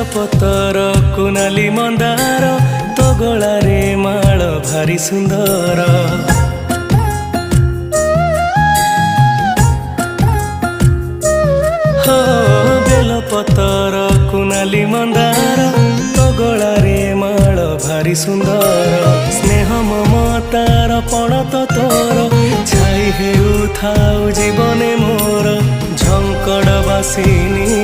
पतर कुनाली मंदार तो गलारे माल भारी सुंदर। हो बेल पतर कुनाली मंदार तो गलारे माल भारी सुंदर। स्नेह ममतार पण तो तोर छाई हेउ थाउ जीवने मोर झंकड़ बासिनी